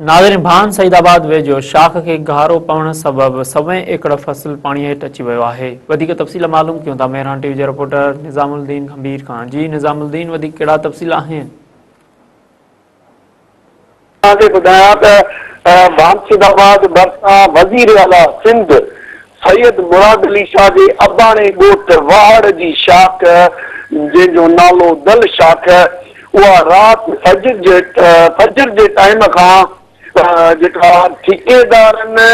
नाज़रीन भान सईदाबाद वेझो शाख के गारो पवण सबब 100 एकड़ फसल पानी हेठ अची वियो आहे। वधीक तफ़सील मालूम कयूं था मेहरान टीवी जे रिपोर्टर निज़ामुद्दीन गंभीर खान। जी निज़ामुद्दीन, वधीक कहिड़ा तफ़सील आहिनि? ॿुधायां त भान सईदाबाद भरिसां वज़ीर आला सिंध सैयद मुराद अली शाह जे अबाणे ॻोठ वाड़ जी शाख जंहिंजो नालो दल शाख, उहा राति फजर जे टाइम खां जेका ठेकेदारनि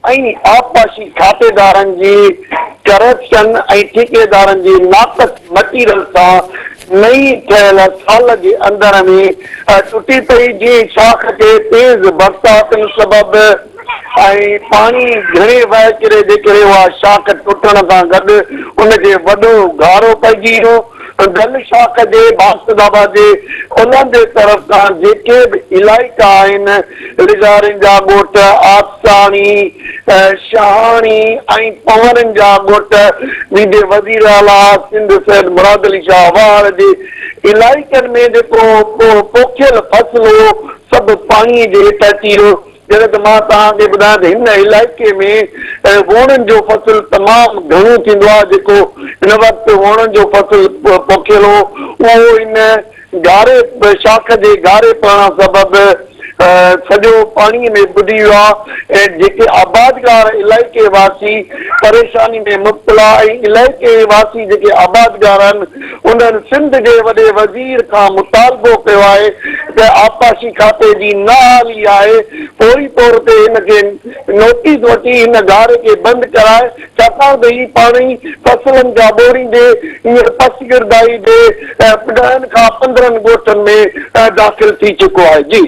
ऐं आबपाशी खातेदारनि जी करप्शन ऐं ठेकेदारनि जी नाक़स मटीरियल सां नई ठहियल साल जे अंदर में टुटी पई। जीअं शाख ते तेज़ बरसातनि सबबि ऐं पाणी घणे वहे किरे जे करे उहा शाख टुटण सां गॾु उनखे वॾो गारो पइजी वियो। दल शाख जे बासदाबाद जे उन्हनि तरफ़ सां जेके बि इलाइक़ा आहिनि, रिज़ारनि जा ॻोठ, आसाणी, शाहाणी ऐं पवरनि जा ॻोठ, मुंहिंजे वज़ीर आला सिंध सैयद मुराद अली शाह वाड़ जे इलाइक़नि में जेको पोखियल फसल हो सभु पाणीअ जे हेठि अची वियो। जॾहिं त मां तव्हांखे ॿुधायां त हिन इलाइक़े में वोणनि जो फसल तमामु घणो थींदो आहे। जेको हिन वक़्तु वोणनि जो फसल पोखियल हो उहो इन गारे शाख जे गारे पवण सबबि सॼो पाणीअ में बुॾी वियो आहे। ऐं जेके आबादगार इलाइक़े वासी परेशानी में मुब्तला ऐं इलाइक़े वासी जेके आबादगार आहिनि उन्हनि सिंध जे वॾे वज़ीर खां मुतालबो कयो आहे त आबपाशी खाते जी नाहाली आहे, फौरी तौर ते हिनखे नोटिस वठी हिन गारे खे बंदि कराए, छाकाणि त ही पाणी फसलनि जा ॿोड़ींदे हींअर पसगिरदाई जे 10 खां 15 ॻोठनि में दाख़िल थी चुको आहे। जी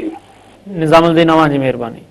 निज़ामुद्दीन, अवां जी महिरबानी।